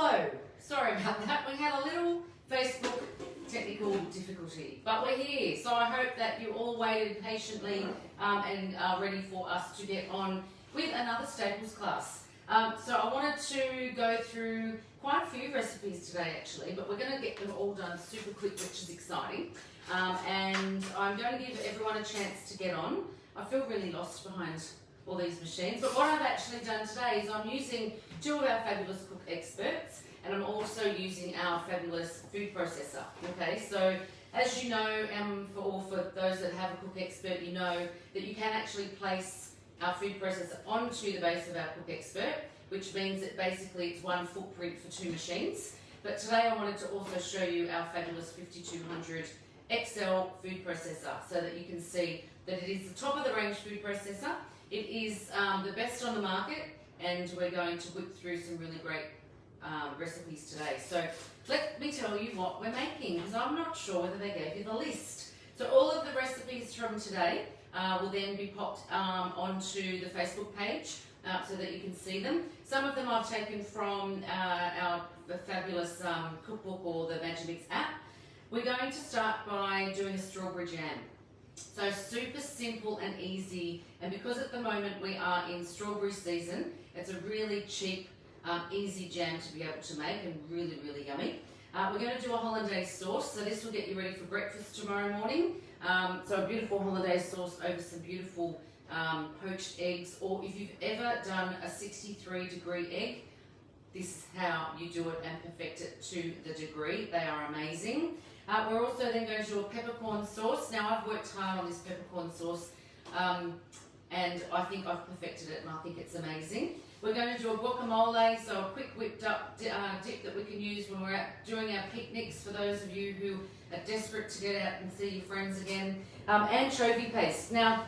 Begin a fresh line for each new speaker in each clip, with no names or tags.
Hello, sorry about that. We had a little Facebook technical difficulty, but we're here. So I hope that you all waited patiently and are ready for us to get on with another staples class. So I wanted to go through quite a few recipes today actually, but we're going to get them all done super quick, which is exciting. And I'm going to give everyone a chance to get on. I feel really lost behind all these machines, but what I've actually done today is I'm using two of our fabulous cook experts, and I'm also using our fabulous food processor. Okay, so as you know, for those that have a cook expert, you know that you can actually place our food processor onto the base of our cook expert, which means that basically it's one footprint for two machines. But today I wanted to also show you our fabulous 5200 XL food processor so that you can see that it is the top of the range food processor. It is the best on the market, and we're going to whip through some really great recipes today. So let me tell you what we're making, because I'm not sure whether they gave you the list. So all of the recipes from today will then be popped onto the Facebook page so that you can see them. Some of them I've taken from our fabulous cookbook or the Magimix app. We're going to start by doing a strawberry jam. So super simple and easy, and because at the moment we are in strawberry season, it's a really cheap, easy jam to be able to make, and really, really yummy. We're going to do a hollandaise sauce, so this will get you ready for breakfast tomorrow morning. So a beautiful hollandaise sauce over some beautiful poached eggs, or if you've ever done a 63-degree egg, this is how you do it and perfect it to the degree. They are amazing. We're also then going to do a peppercorn sauce. Now I've worked hard on this peppercorn sauce and I think I've perfected it, and I think it's amazing. We're going to do a guacamole, so a quick whipped up dip that we can use when we're out doing our picnics, for those of you who are desperate to get out and see your friends again. Anchovy paste. Now,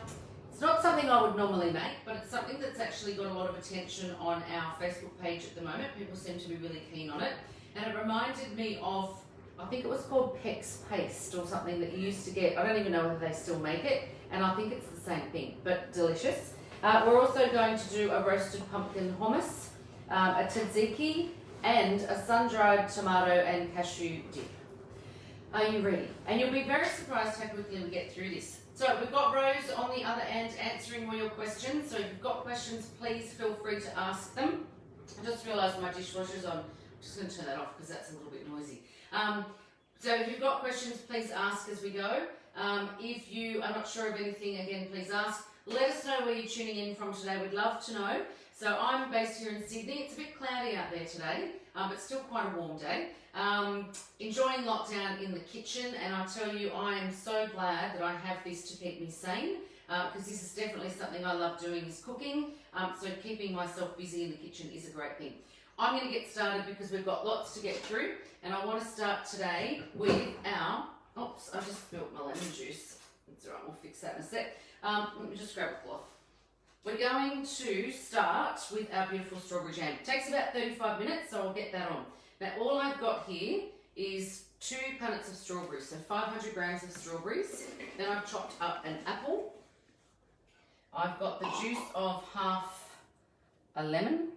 it's not something I would normally make, but it's something that's actually got a lot of attention on our Facebook page at the moment. People seem to be really keen on it. And it reminded me of, I think it was called Peck's Paste or something that you used to get. I don't even know whether they still make it, and I think it's the same thing, but delicious. We're also going to do a roasted pumpkin hummus, a tzatziki, and a sun-dried tomato and cashew dip. Are you ready? And you'll be very surprised how quickly we get through this. So we've got Rose on the other end answering all your questions. So if you've got questions, please feel free to ask them. I just realised my dishwasher's on. I'm just going to turn that off because that's a little bit noisy. So if you've got questions, please ask as we go. If you are not sure of anything, again, please ask. Let us know where you're tuning in from today. We'd love to know. So I'm based here in Sydney. It's a bit cloudy out there today, but still quite a warm day. Enjoying lockdown in the kitchen, and I tell you, I am so glad that I have this to keep me sane, because this is definitely something I love doing, is cooking. So keeping myself busy in the kitchen is a great thing. I'm going to get started because we've got lots to get through, and I want to start today with our, oops, I just spilled my lemon juice. That's all right, we'll fix that in a sec. Let me just grab a cloth. We're going to start with our beautiful strawberry jam. It takes about 35 minutes, so I'll get that on. Now all I've got here is 2 punnets of strawberries, so 500 grams of strawberries. Then I've chopped up an apple. I've got the juice of half a lemon.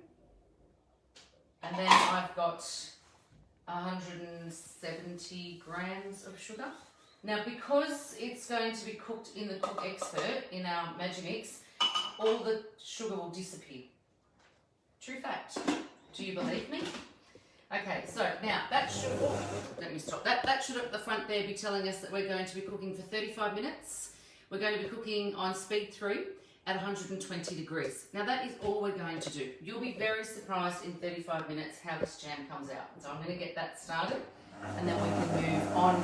And then I've got 170 grams of sugar. Now, because it's going to be cooked in the Cook Expert, in our Magimix, all the sugar will disappear. True fact. Do you believe me? Okay, so now that should, let me stop. That should at the front there be telling us that we're going to be cooking for 35 minutes. We're going to be cooking on speed 3 at 120 degrees. Now that is all we're going to do. You'll be very surprised in 35 minutes how this jam comes out. So I'm going to get that started, and then we can move on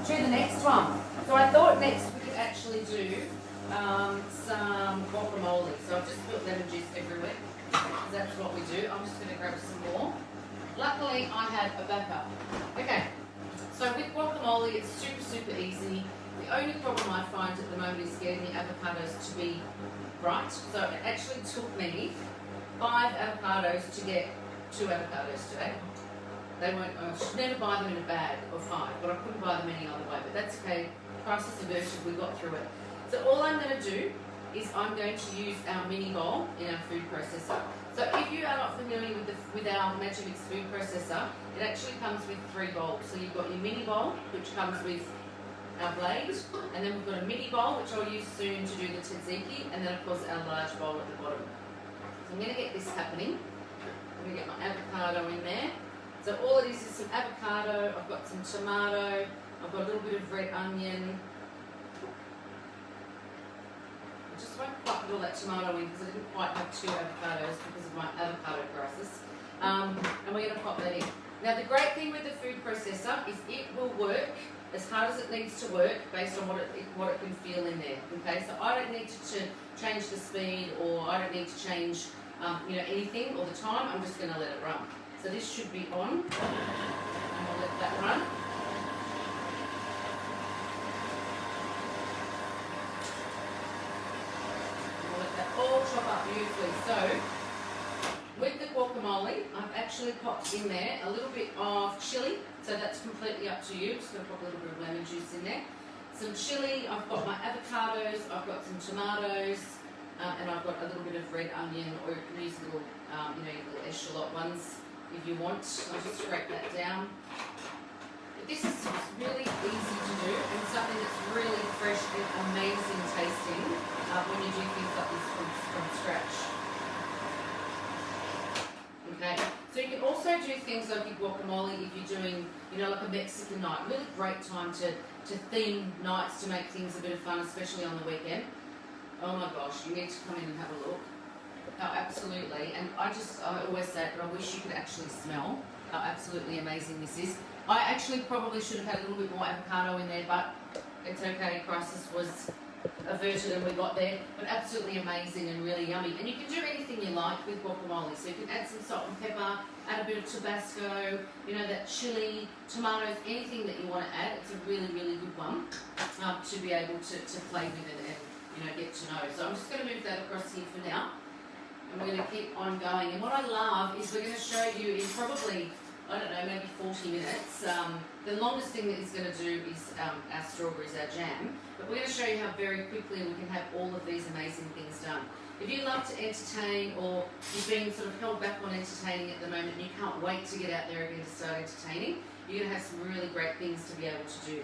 to the next one. So I thought next we could actually do some guacamole. So I've just put lemon juice everywhere, because that's what we do. I'm just going to grab some more. Luckily I had a backup. Okay, so with guacamole it's super, super easy. The only problem I find at the moment is getting the avocados to be right. So it actually took me 5 avocados to get 2 avocados today. They weren't, I should never buy them in a bag of 5, but I couldn't buy them any other way, but that's okay. Crisis averted, we got through it. So all I'm going to do is I'm going to use our mini bowl in our food processor. So if you are not familiar with the with our Magimix food processor, it actually comes with 3 bowls. So you've got your mini bowl, which comes with our blade, and then we've got a mini bowl, which I'll use soon to do the tzatziki, and then of course our large bowl at the bottom. So I'm going to get this happening. I'm going to get my avocado in there. So all it is some avocado, I've got some tomato, I've got a little bit of red onion. I just won't quite put all that tomato in because I didn't quite have 2 avocados because of my avocado crisis. And we're going to pop that in. Now the great thing with the food processor is it will work as hard as it needs to work based on what it can feel in there. Okay, so I don't need to change the speed, or I don't need to change anything all the time. I'm just going to let it run. So this should be on, and we'll let that run. We'll let that all chop up beautifully. So with the guacamole, I've actually popped in there a little bit of chili. So that's completely up to you. Just going to pop a little bit of lemon juice in there. Some chili, I've got my avocados, I've got some tomatoes, and I've got a little bit of red onion, or you can use little, your little echalot ones if you want. I'll just scrape that down. But this is really easy to do, and something that's really fresh and amazing tasting when you do things like this from scratch. Okay, so you can also do things like your guacamole if you're doing, like a Mexican night. Really great time to theme nights to make things a bit of fun, especially on the weekend. Oh my gosh, you need to come in and have a look. Oh, absolutely. And I always say it, but I wish you could actually smell how absolutely amazing this is. I actually probably should have had a little bit more avocado in there, but it's okay. Crisis was averted and we got there. But absolutely amazing and really yummy. And you can do anything you like with guacamole. So you can add some salt and pepper, add a bit of Tabasco, that chili, tomatoes, anything that you want to add. It's a really, really good one to be able to play with it and get to know. So I'm just going to move that across here for now. And we're going to keep on going. And what I love is we're going to show you in probably, I don't know, maybe 40 minutes. The longest thing that it's going to do is our strawberries, our jam. But we're going to show you how very quickly we can have all of these amazing things done. If you love to entertain, or you've been sort of held back on entertaining at the moment and you can't wait to get out there again to start entertaining, you're going to have some really great things to be able to do.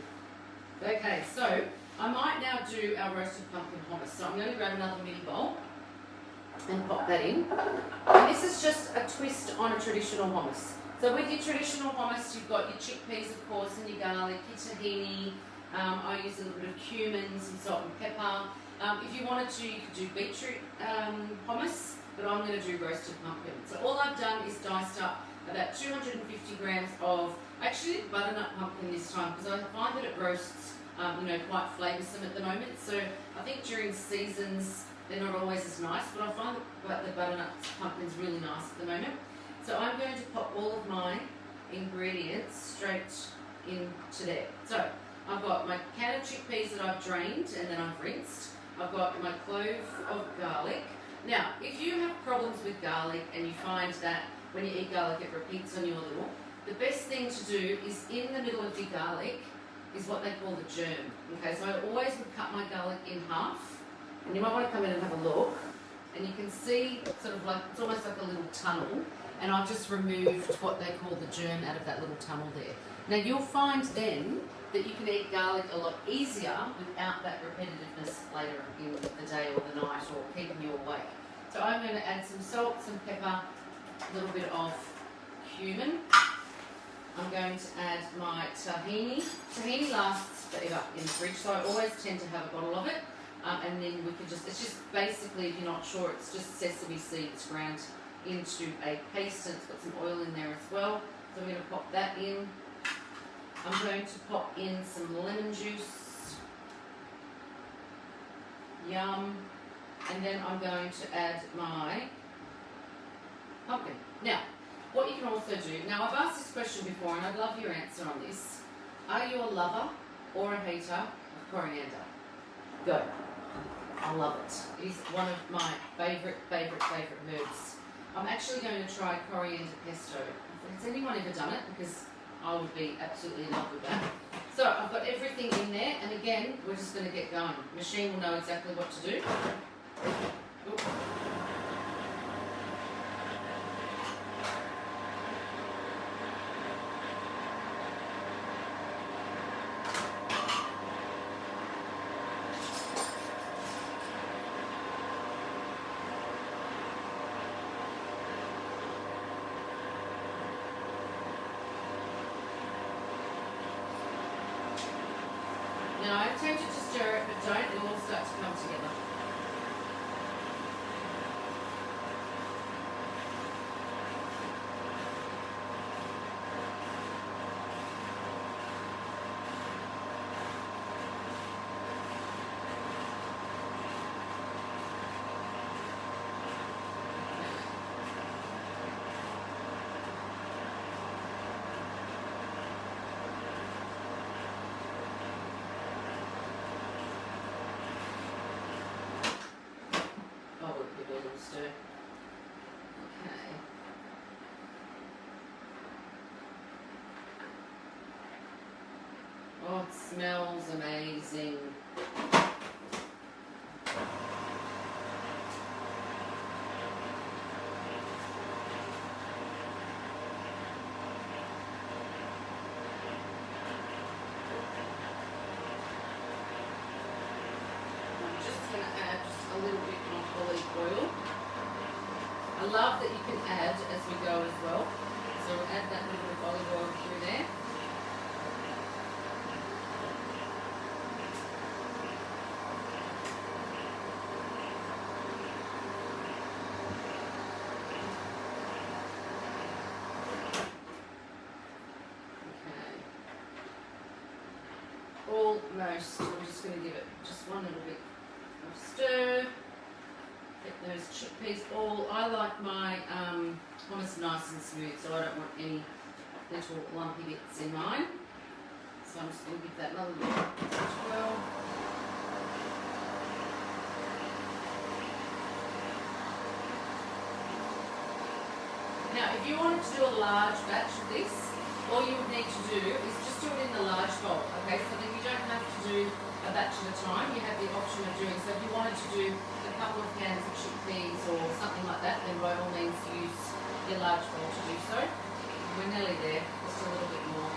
Okay, so I might now do our roasted pumpkin hummus. So I'm going to grab another mini bowl and pop that in. And this is just a twist on a traditional hummus. So with your traditional hummus, you've got your chickpeas, of course, and your garlic, your tahini. I use a little bit of cumin, some salt and pepper. If you wanted to, you could do beetroot hummus, but I'm going to do roasted pumpkin. So all I've done is diced up about 250 grams of, actually butternut pumpkin this time, because I find that it roasts quite flavoursome at the moment. So I think during seasons, they're not always as nice, but I find that the butternut pumpkin's really nice at the moment. So I'm going to pop all of my ingredients straight into there. So I've got my can of chickpeas that I've drained and then I've rinsed. I've got my clove of garlic. Now, if you have problems with garlic and you find that when you eat garlic it repeats on you a little, the best thing to do is in the middle of your garlic is what they call the germ. Okay, so I always would cut my garlic in half, and you might want to come in and have a look, and you can see sort of like, it's almost like a little tunnel, and I've just removed what they call the germ out of that little tunnel there. Now you'll find then that you can eat garlic a lot easier without that repetitiveness later in the day or the night, or keeping you awake. So I'm going to add some salt, some pepper, a little bit of cumin. I'm going to add my tahini. Tahini lasts forever in the fridge, so I always tend to have a bottle of it. And then we can it's just basically, if you're not sure, it's just sesame seeds ground into a paste, and it's got some oil in there as well. So I'm going to pop that in. I'm going to pop in some lemon juice. Yum. And then I'm going to add my pumpkin. Now, what you can also do, now I've asked this question before and I'd love your answer on this. Are you a lover or a hater of coriander? Go. I love it. It is one of my favourite herbs. I'm actually going to try coriander pesto. Has anyone ever done it? Because I would be absolutely in love with that. So I've got everything in there, and again, we're just going to get going. The machine will know exactly what to do. Oops. Now I'm tempted to stir it, but don't. It will all start to come together. Stir. Okay. Oh, it smells amazing. I'm just going to add just a little bit of olive oil. I love that you can add as we go as well. So we'll add that little bit of olive oil through there. Okay. Almost. I'm just going to give it just one little bit of stir. Get those chickpeas all. I like my hummus nice and smooth, so I don't want any little lumpy bits in mine. So I'm just going to give that another little as well. Now, if you wanted to do a large batch of this, all you would need to do is just do it in the large bowl, okay? So then you don't have to do a batch at a time. You have the option of doing, so if you wanted to do a couple of cans of chickpeas or something like that, then by all means use your large bowl to do so. We're nearly there, just a little bit more.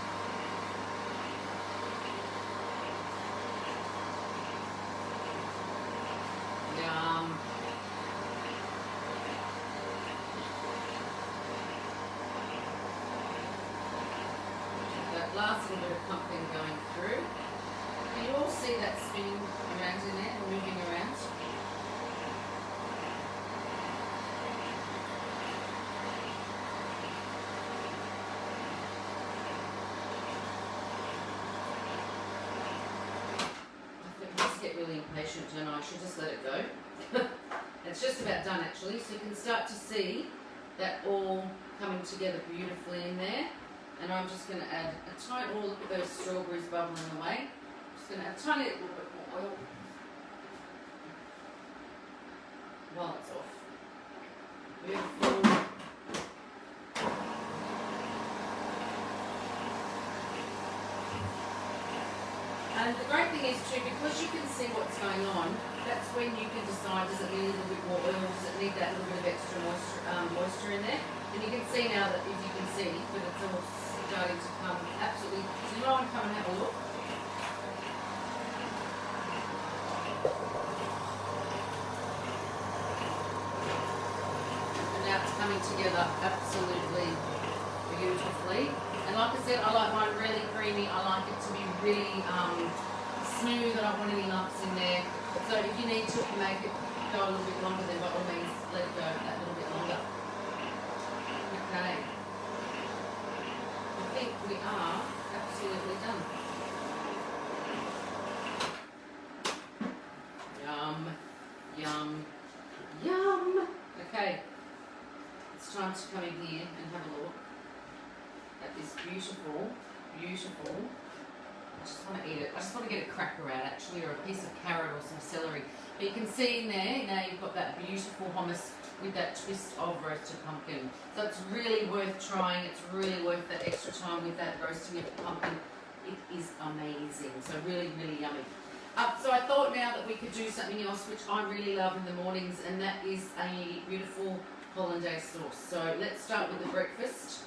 Yum. That last little bit of pumpkin going through. Can you all see that spinning around in there, or moving around? I just get really impatient, don't I? I should just let it go. It's just about done actually, so you can start to see that all coming together beautifully in there. And I'm just going to add a tiny, oh look at those strawberries bubbling away. Just going to add a tiny little bit more oil while it's off. Beautiful. And the great thing is too, because you can see what's going on, that's when you can decide, does it need a little bit more oil, does it need that little bit of extra moisture in there? And you can see now that, if you can see, that it's all starting to come absolutely, so you might want to come and have a look. And now it's coming together absolutely beautifully. And like I said, I like mine really creamy. I like it to be really smooth. I don't want any lumps in there. So if you need to make it go a little bit longer, then by all means let it go that little bit longer. Okay. I think we are absolutely done. Yum, yum, yum. Okay. It's time to come in here and have a look at this beautiful, beautiful. I just want to eat it. I just want to get a cracker out actually, or a piece of carrot or some celery. But you can see in there, now you've got that beautiful hummus with that twist of roasted pumpkin. So it's really worth trying. It's really worth that extra time with that roasting of the pumpkin. It is amazing. So really, really yummy. So I thought now that we could do something else which I really love in the mornings, and that is a beautiful hollandaise sauce. So let's start with the breakfast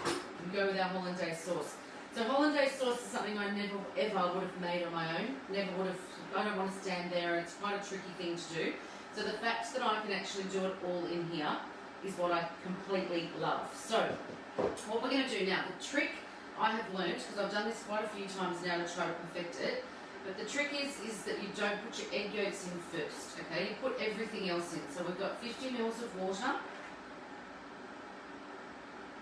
and go with our hollandaise sauce. So hollandaise sauce is something I never ever would have made on my own. Never would have. I don't want to stand there. It's quite a tricky thing to do. So the fact that I can actually do it all in here is what I completely love. So what we're going to do now, the trick I have learned, because I've done this quite a few times now to try to perfect it, But the trick is that you don't put your egg yolks in first, okay? You put everything else in. So we've got 50 mils of water.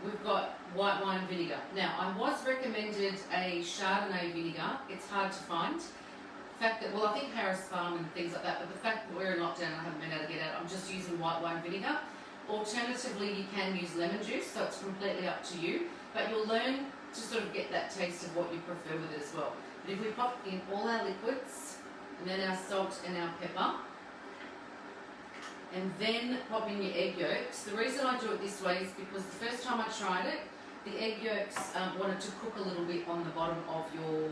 We've got white wine vinegar. Now, I was recommended a Chardonnay vinegar. It's hard to find. The fact that, well, I think Harris Farm and things like that, but the fact that we're in lockdown and I haven't been able to get out, I'm just using white wine vinegar. Alternatively, you can use lemon juice, so it's completely up to you. But you'll learn to sort of get that taste of what you prefer with it as well. But if we pop in all our liquids, and then our salt and our pepper, and then pop in your egg yolks. The reason I do it this way is because the first time I tried it, the egg yolks wanted to cook a little bit on the bottom of your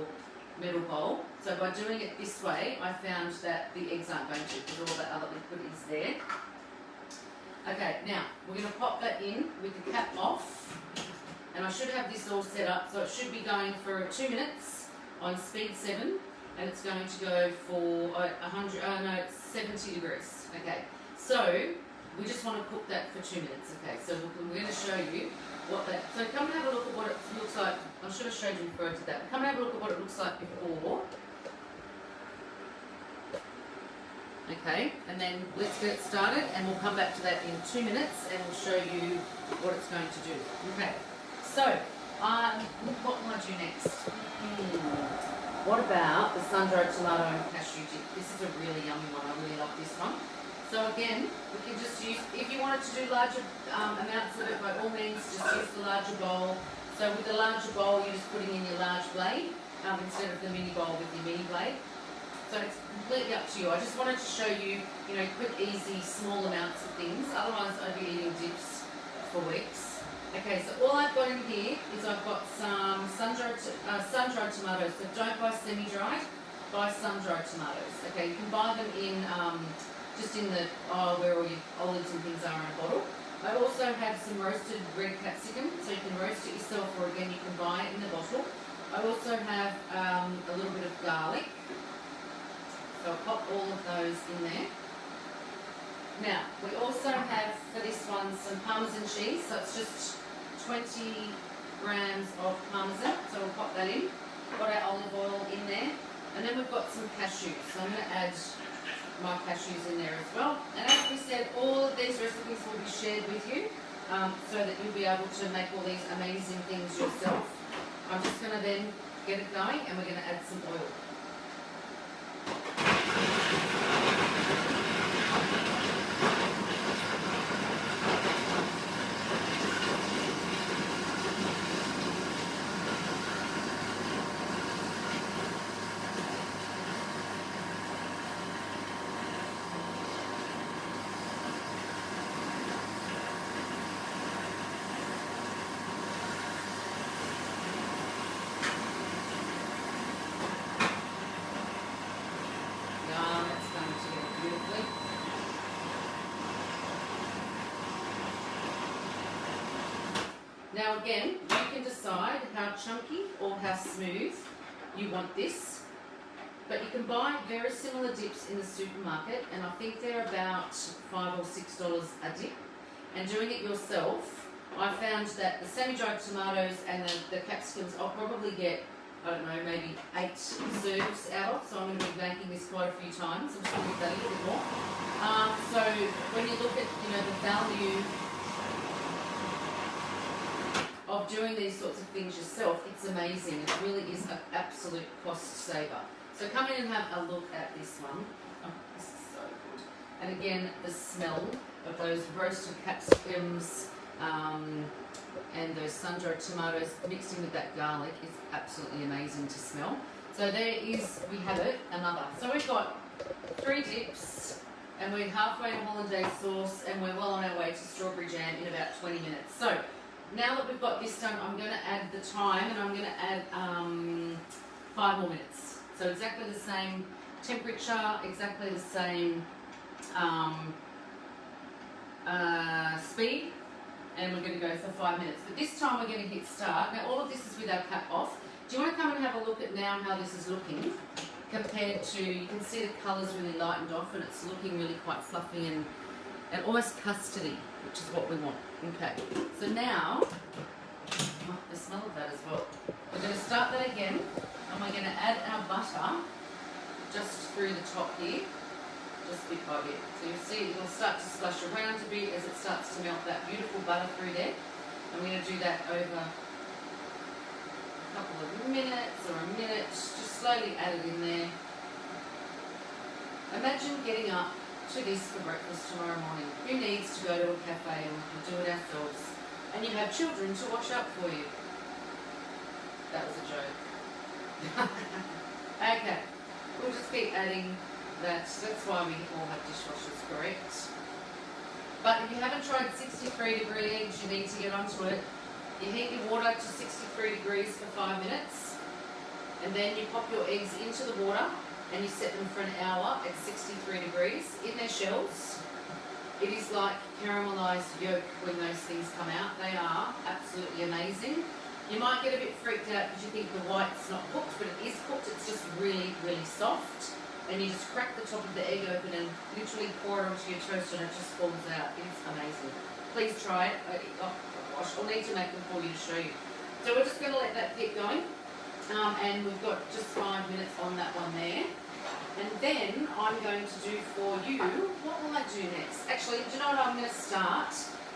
metal bowl. So by doing it this way, I found that the eggs aren't going to, because all that other liquid is there. Okay, now we're going to pop that in with the cap off, and I should have this all set up, so it should be going for 2 minutes on speed 7, and it's going to go for it's 70 degrees. Okay. So, we just want to cook that for 2 minutes, okay? So we're going to show you what that... So come and have a look at what it looks like. I should have showed you before I did that. But come and have a look at what it looks like before. Okay, and then let's get it started, and we'll come back to that in 2 minutes, and we'll show you what it's going to do. Okay, so what will I do next? What about the sun-dried tomato and cashew dip? This is a really yummy one. I really love this one. So again, we can just use, if you wanted to do larger amounts of it, by all means, just use the larger bowl. So with the larger bowl, you're just putting in your large blade instead of the mini bowl with your mini blade. So it's completely up to you. I just wanted to show you, quick, easy, small amounts of things. Otherwise, I'd be eating dips for weeks. Okay, so all I've got in here is I've got some sun-dried tomatoes. So don't buy semi-dried, buy sun-dried tomatoes. Okay, you can buy them in... just in the, where all your olives and things are in a bottle. I also have some roasted red capsicum, so you can roast it yourself, or again you can buy it in the bottle. I also have a little bit of garlic, so I'll pop all of those in there. Now, we also have for this one some Parmesan cheese, so it's just 20 grams of Parmesan, so we'll pop that in. Got our olive oil in there, and then we've got some cashews, so I'm going to add my cashews in there as well. And as we said, all of these recipes will be shared with you so that you'll be able to make all these amazing things yourself. I'm just going to then get it going, and we're going to add some oil. Now again, you can decide how chunky or how smooth you want this, but you can buy very similar dips in the supermarket, and I think they're about $5 or $6 a dip. And doing it yourself, I found that the semi-dried tomatoes and the capsicums I'll probably get, I don't know, maybe 8 serves out of, so I'm going to be making this quite a few times. I'm just going to do that a little bit more. So when you look at the value of doing these sorts of things yourself, it's amazing. It really is an absolute cost saver. So come in and have a look at this one. Oh, this is so good. And again, the smell of those roasted capsicums and those sun-dried tomatoes mixed in with that garlic is absolutely amazing to smell. So we have it, another. So we've got 3 dips, and we're halfway to hollandaise sauce, and we're well on our way to strawberry jam in about 20 minutes. So now that we've got this done, I'm going to add the thyme, and I'm going to add 5 more minutes. So exactly the same temperature, exactly the same speed, and we're going to go for 5 minutes. But this time we're going to hit start. Now all of this is with our cap off. Do you want to come and have a look at now how this is looking compared to, you can see the colours really lightened off, and it's looking really quite fluffy and almost custardy, which is what we want. Okay, so now, the smell of that as well. We're going to start that again, and we're going to add our butter just through the top here, just bit by bit. So you'll see it will start to splash around a bit as it starts to melt that beautiful butter through there. I'm going to do that over a couple of minutes or a minute. Just slowly add it in there. Imagine getting up to this for breakfast tomorrow morning. Who needs to go to a cafe and we can do it ourselves? And you have children to wash up for you. That was a joke. Okay, we'll just keep adding that. That's why we all have dishwashers, correct? But if you haven't tried 63-degree eggs, you need to get onto it. You heat your water to 63 degrees for 5 minutes, and then you pop your eggs into the water and you set them for an hour at 63 degrees in their shells. It is like caramelized yolk when those things come out. They are absolutely amazing. You might get a bit freaked out because you think the white's not cooked, but it is cooked. It's just really, really soft. And you just crack the top of the egg open and literally pour it onto your toast and it just falls out. It's amazing. Please try it. Oh gosh, I'll need to make them for you to show you. So we're just going to let that get going. And we've got just 5 minutes on that one there. And then I'm going to do for you, what will I do next? Actually, do you know what I'm going to start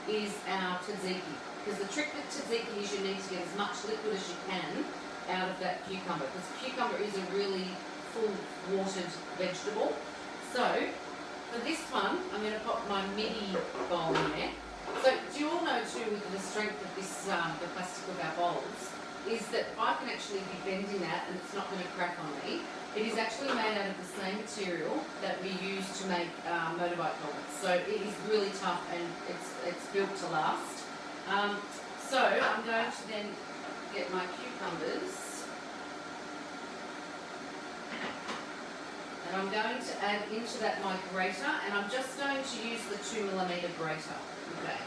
is our tzatziki. Because the trick with tzatziki is you need to get as much liquid as you can out of that cucumber. Because cucumber is a really full watered vegetable. So for this one, I'm going to pop my midi bowl in there. So do you all know too, with the strength of this, the plastic of our bowls, is that I can actually be bending that and it's not going to crack on me. It is actually made out of the same material that we use to make motorbike helmets. So it is really tough and it's built to last. So I'm going to then get my cucumbers and I'm going to add into that my grater, and I'm just going to use the 2mm grater. Okay.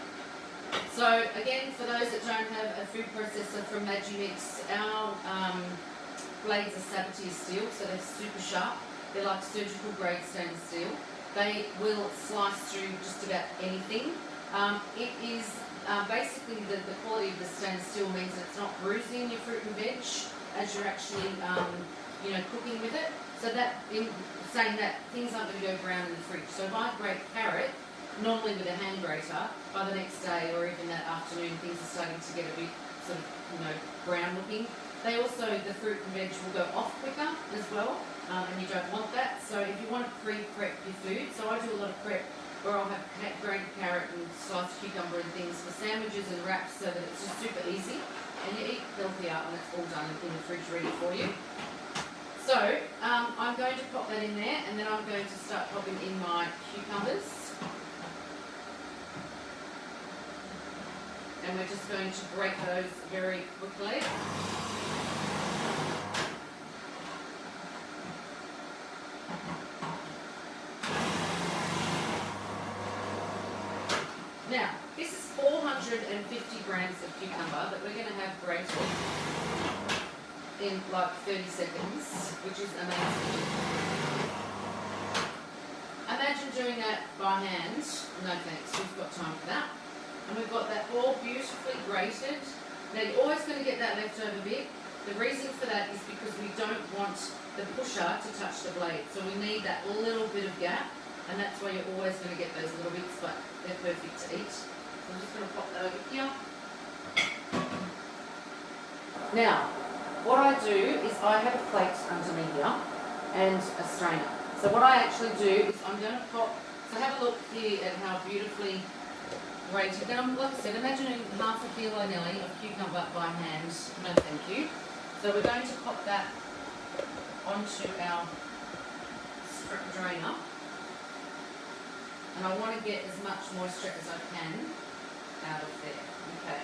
So again, for those that don't have a food processor from Magimix, our blades are Sabatier steel, so they're super sharp. They're like surgical grade stainless steel. They will slice through just about anything. It is basically the quality of the stainless steel means that it's not bruising your fruit and veg as you're actually cooking with it. So that, in saying that, things aren't going to go brown in the fridge. So if I grate carrot, normally with a hand grater, by the next day or even that afternoon, things are starting to get a bit sort of, brown looking. They also, the fruit and veg will go off quicker as well, and you don't want that. So if you want to pre-prep your food, so I do a lot of prep where I'll have grated carrot and sliced cucumber and things for sandwiches and wraps so that it's just super easy, and you eat healthier when it's all done in the fridge ready for you. So I'm going to pop that in there, and then I'm going to start popping in my cucumbers. And we're just going to grate those very quickly. Now, this is 450 grams of cucumber that we're going to have grated in like 30 seconds, which is amazing. Imagine doing that by hand. No thanks, we've got time for that. And we've got that all beautifully grated. Now you're always going to get that leftover bit. The reason for that is because we don't want the pusher to touch the blade. So we need that little bit of gap, and that's why you're always going to get those little bits, but they're perfect to eat. So I'm just going to pop that over here. Now, what I do is I have a plate under me here and a strainer. So what I actually do is I'm going to pop, so have a look here at how beautifully grated. Then, like I said, imagine half a kilo nearly of cucumber by hand. No thank you. So we're going to pop that onto our drainer. And I want to get as much moisture as I can out of there. Okay.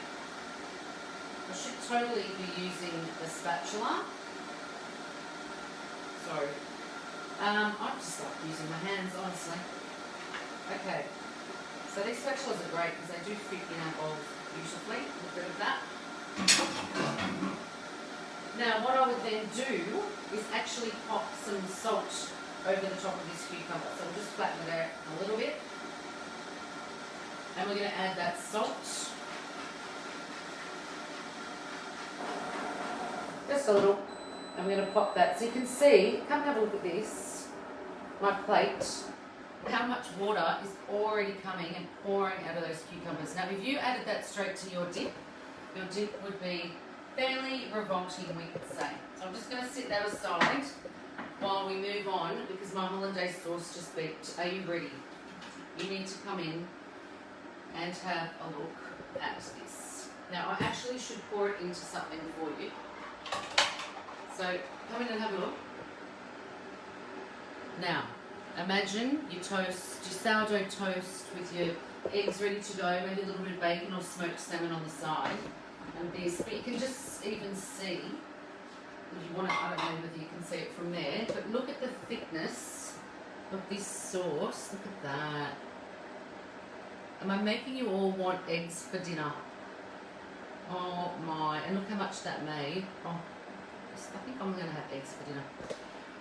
I should totally be using a spatula. Sorry. I just like using my hands, honestly. Okay. So these spatulas are great because they do fit in our bowls beautifully. Get rid of that. Now what I would then do is actually pop some salt over the top of this cucumber. So we'll just flatten it out a little bit. And we're going to add that salt. Just a little. I'm going to pop that. So you can see, come have a look at this. my plate, how much water is already coming and pouring out of those cucumbers. Now, if you added that straight to your dip would be fairly revolting, we could say. So I'm just going to sit that aside while we move on, because my hollandaise sauce just beeped. Are you ready? You need to come in and have a look at this. Now, I actually should pour it into something for you. So come in and have a look. Now, imagine you toast your sourdough toast with your eggs ready to go, maybe a little bit of bacon or smoked salmon on the side, and this. But you can just even see, if you want to, I don't know whether you can see it from there, but look at the thickness of this sauce. Look at that. Am I making you all want eggs for dinner? Oh my, and look how much that made. Oh, I think I'm going to have eggs for dinner.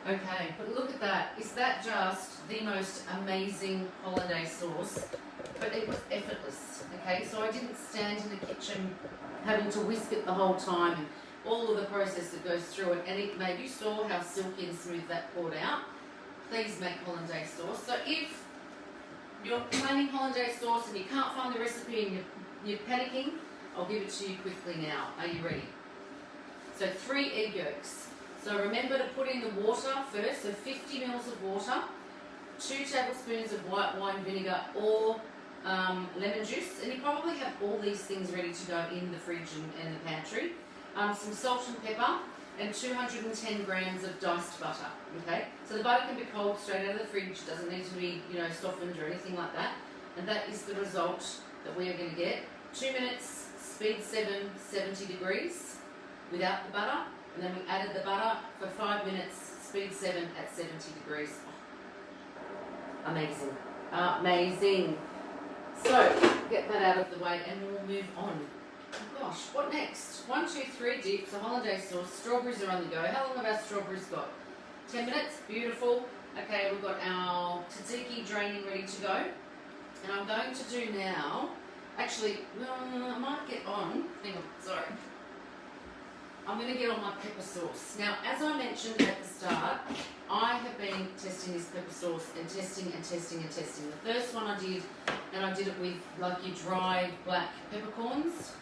Okay, but look at that. Is that just the most amazing hollandaise sauce? But it was effortless, okay? So I didn't stand in the kitchen having to whisk it the whole time and all of the process that goes through it. And it made, you saw how silky and smooth that poured out. Please make hollandaise sauce. So if you're planning hollandaise sauce and you can't find the recipe and you're panicking, I'll give it to you quickly now. Are you ready? So 3 egg yolks. So remember to put in the water first, so 50 mils of water, 2 tablespoons of white wine vinegar or lemon juice, and you probably have all these things ready to go in the fridge and the pantry. Some salt and pepper, and 210 grams of diced butter, okay? So the butter can be cold straight out of the fridge, doesn't need to be, softened or anything like that. And that is the result that we are going to get. 2 minutes, speed 7, 70 degrees without the butter. And then we added the butter for 5 minutes, speed 7 at 70 degrees. Oh, amazing, amazing. So, get that out of the way and we'll move on. Oh gosh, what next? 1, 2, 3 dips, a hollandaise sauce, strawberries are on the go. How long have our strawberries got? 10 minutes, beautiful. Okay, we've got our tzatziki draining ready to go. And I'm going to do now, actually, I might get on, hang on, sorry. I'm going to get on my pepper sauce. Now, as I mentioned at the start, I have been testing this pepper sauce and testing and testing and testing. The first one I did, and I did it with like your dried black peppercorns.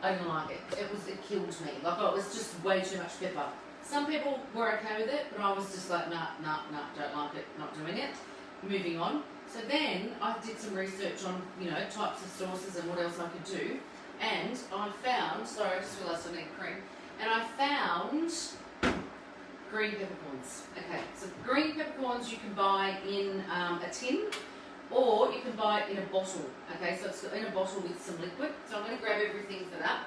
I didn't like it. It killed me. Like, it was just way too much pepper. Some people were okay with it, but I was just like, nah, don't like it, not doing it. Moving on. So then I did some research on, types of sauces and what else I could do. And I found, sorry, I just realised I need cream. And I found green peppercorns. Okay, so green peppercorns you can buy in a tin, or you can buy it in a bottle. Okay, so it's in a bottle with some liquid. So I'm going to grab everything for that.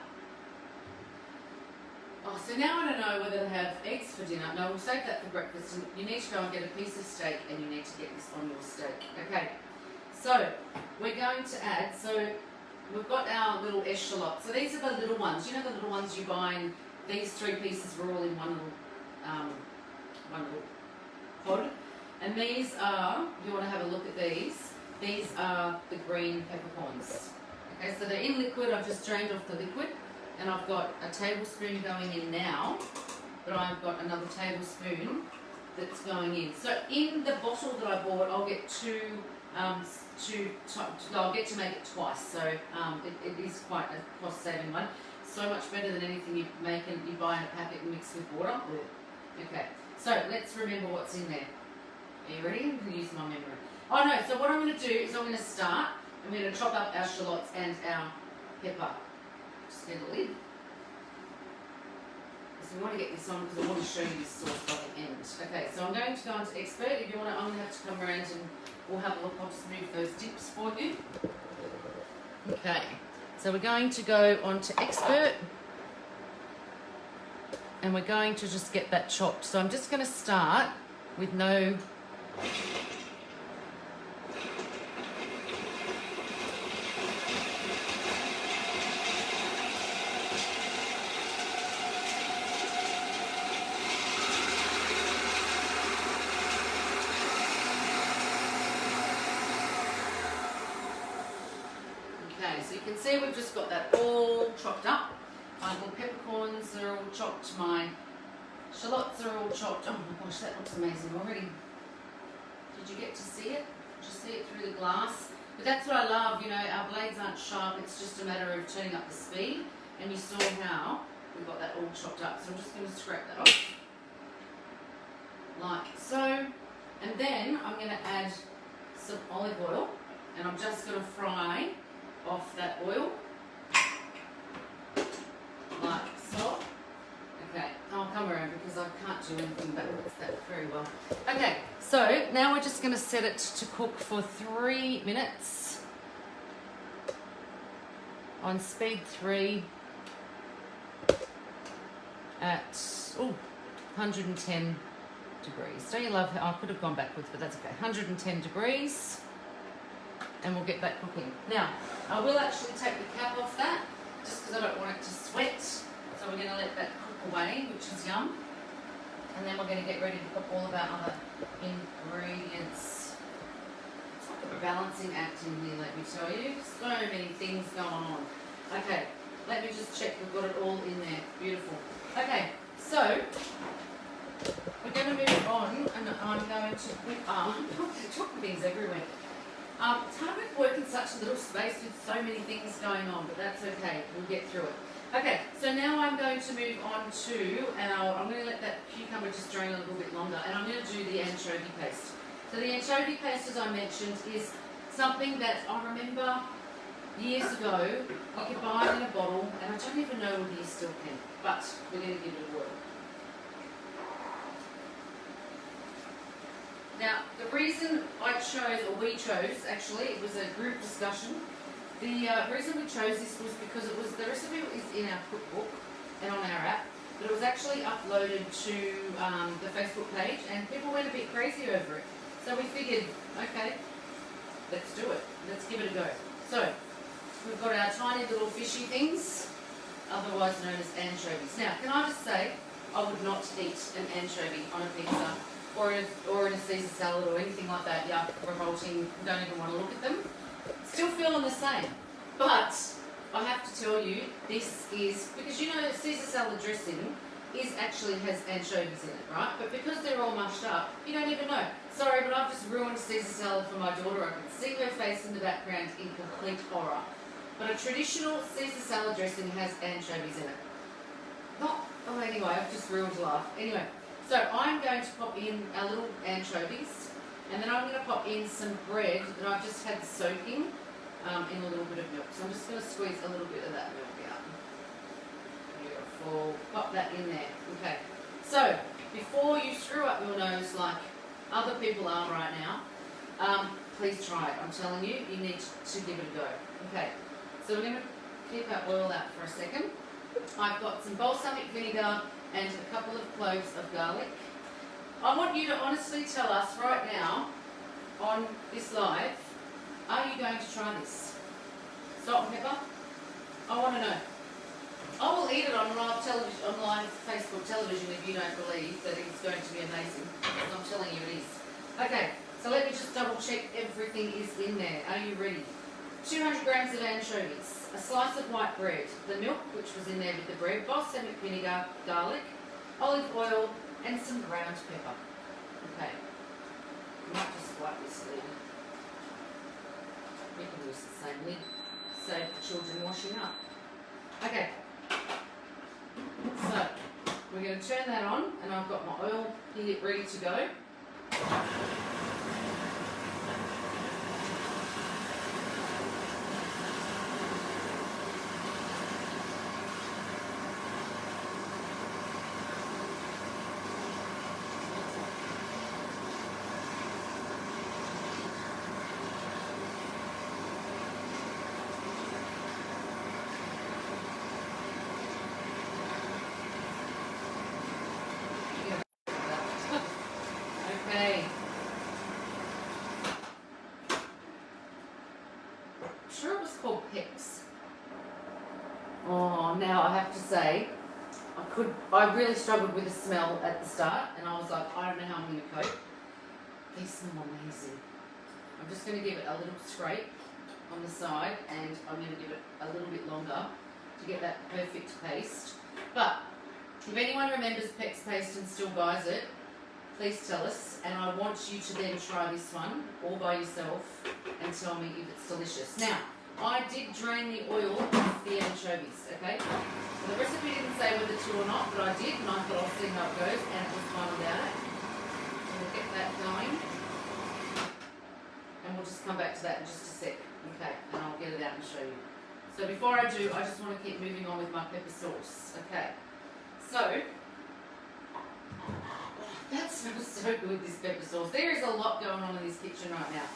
Oh, so now I don't know whether to have eggs for dinner. No, we'll save that for breakfast. And you need to go and get a piece of steak, and you need to get this on your steak. Okay, so we're going to add, so we've got our little eschalots. So these are the little ones. You know the little ones you buy in, these 3 pieces were all in one little pod. And these are, if you want to have a look at these are the green peppercorns. Okay, so they're in liquid. I've just drained off the liquid. And I've got a tablespoon going in now, but I've got another tablespoon that's going in. So in the bottle that I bought, I'll get I'll get to make it twice. So it is quite a cost-saving one. So much better than anything you make and you buy in a packet and mix with water. Okay, so let's remember what's in there. Are you ready? I'm going to use my memory. Oh no, so what I'm going to do is I'm going to start. I'm going to chop up our shallots and our pepper. Just get a lid. So we want to get this on because I want to show you this sauce by the end. Okay, so I'm going to go on to expert. If you want to, I'm going to have to come around and we'll have a look. I'll just move those dips for you. Okay, so we're going to go on to expert. And we're going to just get that chopped. So I'm just going to start with no... So you can see we've just got that all chopped up. My little peppercorns are all chopped. My shallots are all chopped. Oh my gosh, that looks amazing already. Did you get to see it? Did you see it through the glass? But that's what I love, you know, our blades aren't sharp, it's just a matter of turning up the speed. And you saw how we got that all chopped up. So I'm just going to scrape that off. Like so. And then I'm going to add some olive oil. And I'm just going to fry off that oil. Like so. Okay, I'll come around because I can't do anything backwards that very well. Okay, so now we're just going to set it to cook for 3 minutes on speed 3 at 110 degrees. Don't you love how I could have gone backwards, but that's okay. 110 degrees, and we'll get that cooking. Now, I will actually take the cap off that just because I don't want it to sweat. So we're going to let that cook away, which is yum. And then we're going to get ready to cook all of our other ingredients. It's like a balancing act in here, let me tell you. So many things going on. Okay, let me just check we've got it all in there. Beautiful. Okay, so we're going to move on, and I'm going to whip up. Chocolate things everywhere. It's hard to work in such a little space with so many things going on, but that's okay. We'll get through it. Okay, so now I'm going to move on to I'm going to let that cucumber just drain a little bit longer, and I'm going to do the anchovy paste. So the anchovy paste, as I mentioned, is something that I remember years ago you could buy it in a bottle, and I don't even know whether you still can, but we're going to give it a whirl. Now, the reason I chose, or we chose, actually, it was a group discussion. The reason we chose this was because the recipe is in our cookbook and on our app, but it was actually uploaded to the Facebook page, and people went a bit crazy over it. So we figured, okay, let's do it. Let's give it a go. So we've got our tiny little fishy things, otherwise known as anchovies. Now, can I just say, I would not eat an anchovy on a pizza or in a Caesar salad or anything like that. Yuck, revolting, don't even want to look at them. Still feeling the same. But I have to tell you, this is, because you know Caesar salad dressing actually has anchovies in it, right? But because they're all mushed up, you don't even know. Sorry, but I've just ruined Caesar salad for my daughter. I can see her face in the background in complete horror. But a traditional Caesar salad dressing has anchovies in it. Anyway, I've just ruined life. Anyway, so I'm going to pop in our little anchovies, and then I'm going to pop in some bread that I've just had soaking in a little bit of milk. So I'm just going to squeeze a little bit of that milk out. Beautiful. Pop that in there. Okay. So before you screw up your nose like other people are right now, please try it. I'm telling you, you need to give it a go. Okay. So we're going to keep our oil out for a second. I've got some balsamic vinegar and a couple of cloves of garlic. I want you to honestly tell us right now on this live, are you going to try this? Salt and pepper? I want to know. I will eat it on live television, on live Facebook television if you don't believe that it's going to be amazing. Because I'm telling you it is. Okay, so let me just double check everything is in there. Are you ready? 200 grams of anchovies, a slice of white bread, the milk which was in there with the bread, balsamic vinegar, garlic, olive oil, and some ground pepper. Okay, I might just wipe this lid. We can use the same lid, save the children washing up. Okay, so we're going to turn that on, and I've got my oil here ready to go. Okay. I'm sure it was called Peps. Oh, now I have to say, I really struggled with the smell at the start, and I was like, I don't know how I'm going to cope. They smell amazing. I'm just going to give it a little scrape on the side, and I'm going to give it a little bit longer to get that perfect paste. But if anyone remembers Peps paste and still buys it, please tell us, and I want you to then try this one all by yourself and tell me if it's delicious. Now, I did drain the oil off the anchovies, okay? So the recipe didn't say whether to or not, but I did, and I thought I'll see how it goes, and it was fine without it. So we'll get that going, and we'll just come back to that in just a sec, okay? And I'll get it out and show you. So before I do, I just want to keep moving on with my pepper sauce, okay? So, that smells so good, this pepper sauce. There is a lot going on in this kitchen right now.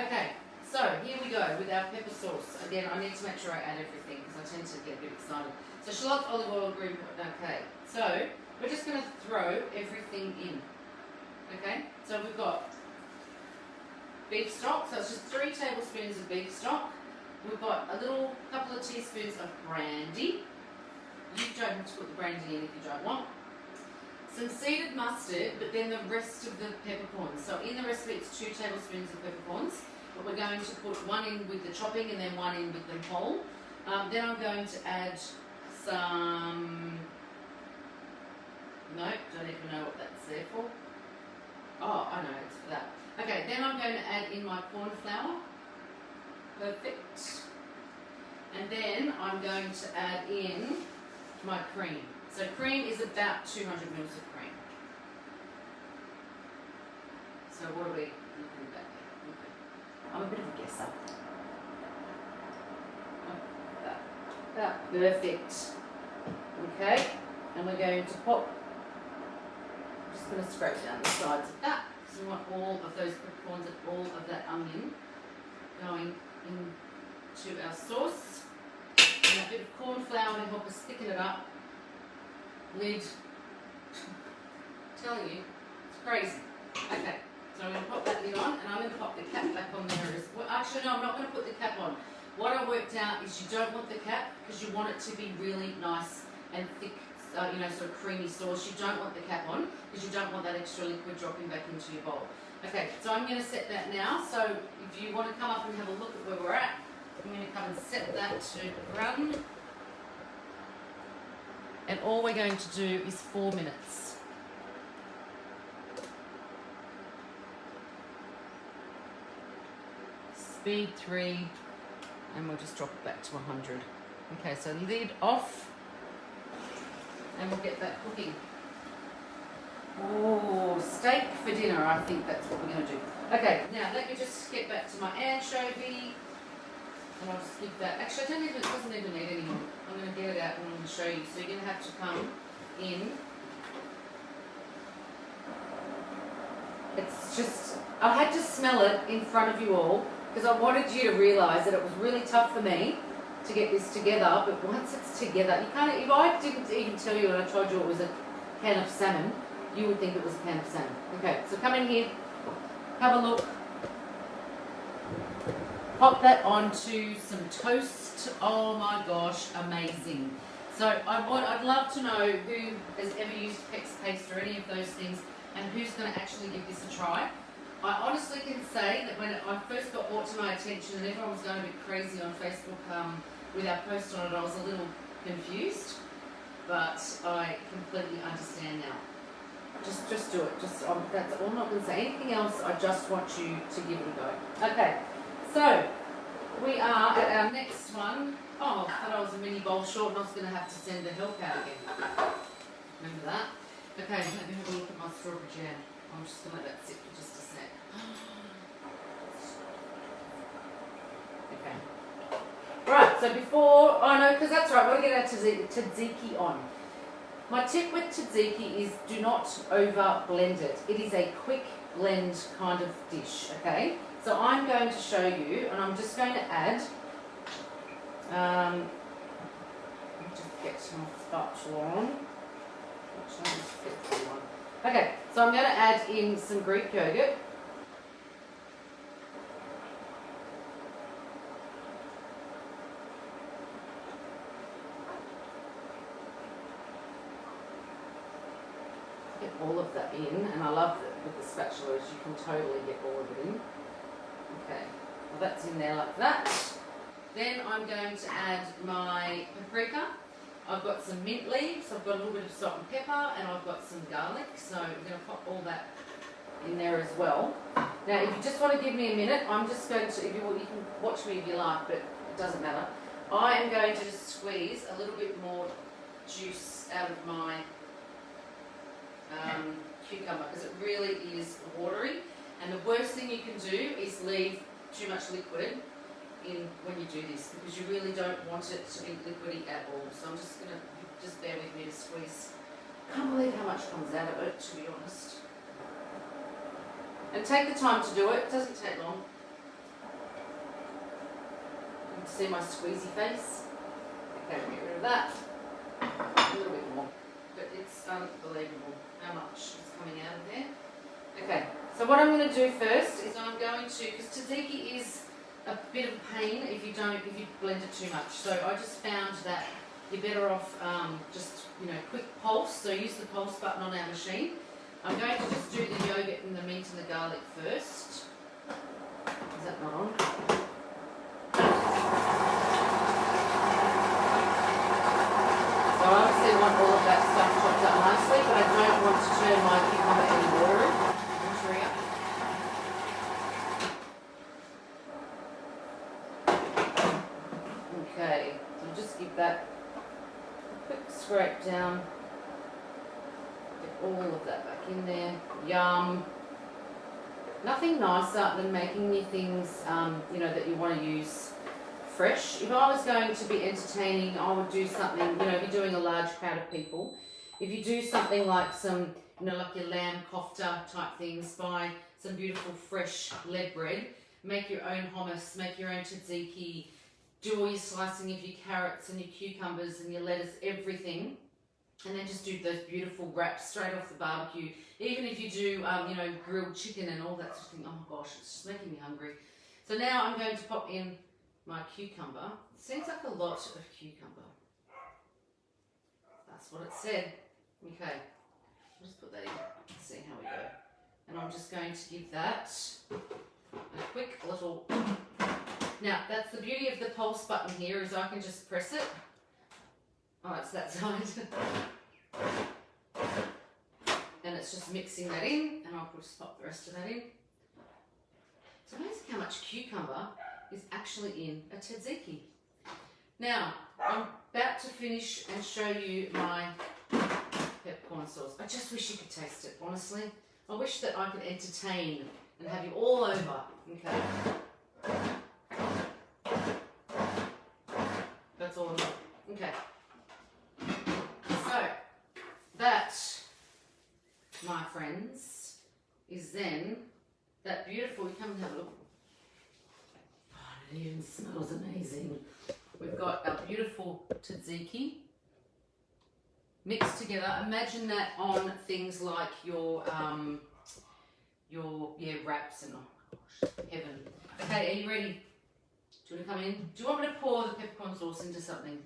Okay, so here we go with our pepper sauce. Again, I need to make sure I add everything because I tend to get a bit excited. So shallots, olive oil, green pepper. Okay, so we're just going to throw everything in. Okay, so we've got beef stock. So it's just 3 tablespoons of beef stock. We've got a little couple of teaspoons of brandy. You don't have to put the brandy in if you don't want. Some seeded mustard, but then the rest of the peppercorns. So in the recipe it's 2 tablespoons of peppercorns, but we're going to put 1 in with the chopping and then 1 in with them whole. Then I'm going to add some, no, don't even know what that's there for. Oh, I know, it's for that. Okay, then I'm going to add in my corn flour. Perfect. And then I'm going to add in my cream. So cream is about 200 mils of cream. So what are we looking at there? Okay. I'm a bit of a guesser. Perfect. Okay. And we're going to pop, I'm just going to scrape down the sides of that. So we want all of those peppercorns and all of that onion going into our sauce. And a bit of corn flour to help us thicken it up. Lid. Telling you, it's crazy. Okay, so I'm going to pop that lid on, and I'm going to pop the cap back on there as well. Actually, no, I'm not going to put the cap on. What I worked out is you don't want the cap because you want it to be really nice and thick, you know, sort of creamy sauce. You don't want the cap on because you don't want that extra liquid dropping back into your bowl. Okay, so I'm going to set that now. So if you want to come up and have a look at where we're at, I'm going to come and set that to run. And all we're going to do is 4 minutes. Speed 3, and we'll just drop it back to 100. Okay, so lid off, and we'll get that cooking. Oh, steak for dinner, I think that's what we're going to do. Okay, now let me just get back to my anchovy. And I'll just give that, actually it doesn't even need any more. I'm going to get it out and I'm going to show you. So you're going to have to come in. It's just, I had to smell it in front of you all because I wanted you to realise that it was really tough for me to get this together, but once it's together, you can't, if I didn't even tell you and I told you it was a can of salmon, you would think it was a can of salmon. Okay, so come in here, have a look. Pop that onto some toast. Oh my gosh, amazing. So I'd love to know who has ever used Pex Paste or any of those things and who's going to actually give this a try. I honestly can say that when I first got brought to my attention and everyone was going a bit crazy on Facebook with our post on it, I was a little confused, but I completely understand now. Just do it. That's all. I'm not going to say anything else. I just want you to give it a go. Okay. So, we are at our next one. Oh, I thought I was a mini bowl short and I was going to have to send the help out again. Remember that? Okay, let me have a look at my strawberry jam. I'm just going to let that sit for just a sec. Okay. Right, so before, oh no, because that's right, I want to get our tzatziki on. My tip with tzatziki is do not over blend it. It is a quick blend kind of dish, okay? So I'm going to show you, and I'm just going to add, let me just get my spatula on. Okay, so I'm going to add in some Greek yogurt. Get all of that in, and I love that with the spatula, you can totally get all of it in. Okay, well that's in there like that. Then I'm going to add my paprika. I've got some mint leaves, I've got a little bit of salt and pepper, and I've got some garlic. So I'm going to pop all that in there as well. Now, if you just want to give me a minute, I'm just going to, you can watch me if you like, but it doesn't matter. I am going to just squeeze a little bit more juice out of my cucumber, because it really is watery. And the worst thing you can do is leave too much liquid in when you do this, because you really don't want it to be liquidy at all. So I'm just going to, just bear with me to squeeze. I can't believe how much comes out of it, to be honest. And take the time to do it, it doesn't take long. You can see my squeezy face. Okay, get rid of that. A little bit more. But it's unbelievable how much is coming out of there. Okay, so what I'm going to do first is I'm going to, because tzatziki is a bit of a pain if you blend it too much. So I just found that you're better off just, quick pulse. So use the pulse button on our machine. I'm going to just do the yogurt and the mint and the garlic first. Is that not on? So I obviously want all of that stuff chopped up nicely, but I don't want to turn my cucumber any watery. Okay, so just give that a quick scrape down. Get all of that back in there. Yum. Nothing nicer than making me things, that you want to use fresh. If I was going to be entertaining, I would do something, if you're doing a large crowd of people, if you do something like some, like your lamb kofta type things, buy some beautiful fresh lead bread, make your own hummus, make your own tzatziki, do all your slicing of your carrots and your cucumbers and your lettuce, everything, and then just do those beautiful wraps straight off the barbecue. Even if you do, grilled chicken and all that sort of thing. Oh my gosh, it's just making me hungry. So now I'm going to pop in my cucumber. It seems like a lot of cucumber. That's what it said. Okay, I'll just put that in. Let's see how we go. And I'm just going to give that a quick little... Now, that's the beauty of the pulse button here, is I can just press it. Oh, it's that side. And it's just mixing that in, and I'll just pop the rest of that in. It's amazing how much cucumber is actually in a tzatziki. Now, I'm about to finish and show you my peppercorn sauce. I just wish you could taste it, honestly. I wish that I could entertain and have you all over. Okay. That's all I'm doing. Okay. So, that, my friends, is then that beautiful, you come and have a look. Oh, it even smells amazing. We've got our beautiful tzatziki mixed together. Imagine that on things like your wraps and, oh my gosh, heaven. Okay, are you ready? Do you want to come in? Do you want me to pour the peppercorn sauce into something?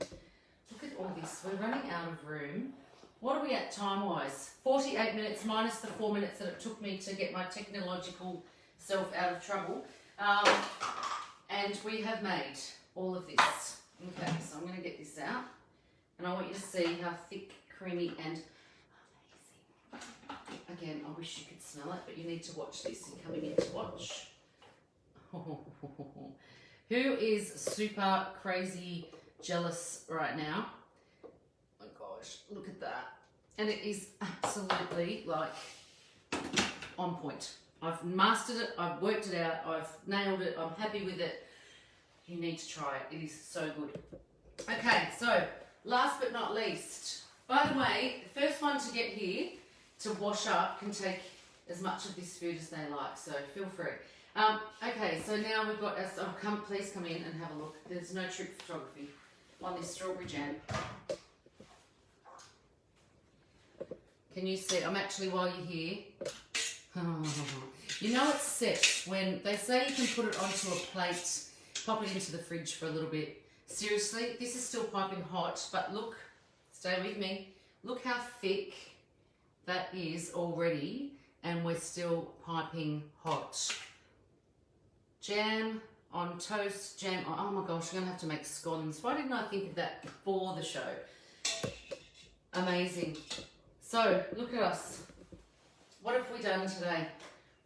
Look at all this. We're running out of room. What are we at time-wise? 48 minutes minus the 4 minutes that it took me to get my technological self out of trouble. And we have made all of this. Okay, so I'm going to get this out. And I want you to see how thick, creamy and amazing. Again, I wish you could smell it, but you need to watch this. You're coming in to watch. Who is super crazy jealous right now? Oh my gosh, look at that. And it is absolutely like on point. I've mastered it, I've worked it out, I've nailed it, I'm happy with it. You need to try it, it is so good. Okay, so last but not least, by the way, the first one to get here to wash up can take as much of this food as they like, so feel free. Okay, so now we've got our, please come in and have a look. There's no trick photography on this strawberry jam. Can you see? I'm actually, while you're here, you know it's set when they say you can put it onto a plate, pop it into the fridge for a little bit. Seriously, this is still piping hot, but look, stay with me. Look how thick that is already, and we're still piping hot. Jam on toast, jam on, oh my gosh, I'm gonna have to make scones. Why didn't I think of that before the show? Amazing. So look at us. What have we done today?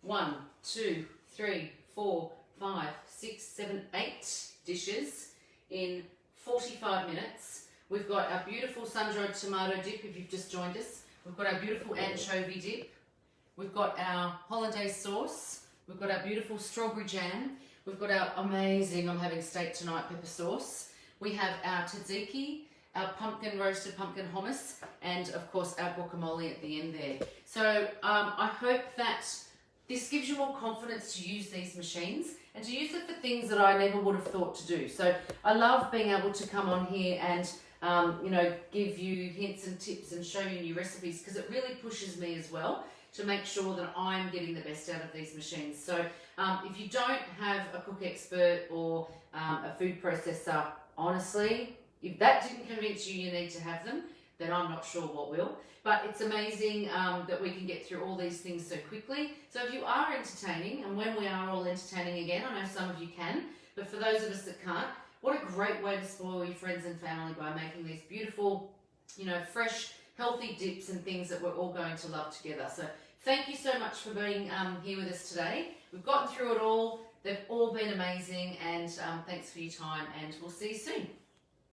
1, 2, 3, 4, 5, 6, 7, 8 dishes in 45 minutes. We've got our beautiful sun-dried tomato dip if you've just joined us. We've got our beautiful anchovy dip. We've got our hollandaise sauce. We've got our beautiful strawberry jam. We've got our amazing, I'm having steak tonight, pepper sauce. We have our tzatziki, our roasted pumpkin hummus, and of course our guacamole at the end there. So I hope that this gives you more confidence to use these machines and to use it for things that I never would have thought to do. So I love being able to come on here and give you hints and tips and show you new recipes, because it really pushes me as well to make sure that I'm getting the best out of these machines. So if you don't have a cook expert or a food processor, honestly, if that didn't convince you you need to have them, then I'm not sure what will. But it's amazing that we can get through all these things so quickly. So if you are entertaining, and when we are all entertaining again, I know some of you can, but for those of us that can't, what a great way to spoil your friends and family by making these beautiful, fresh, healthy dips and things that we're all going to love together. So thank you so much for being here with us today. We've gotten through it all. They've all been amazing, and thanks for your time, and we'll see you soon.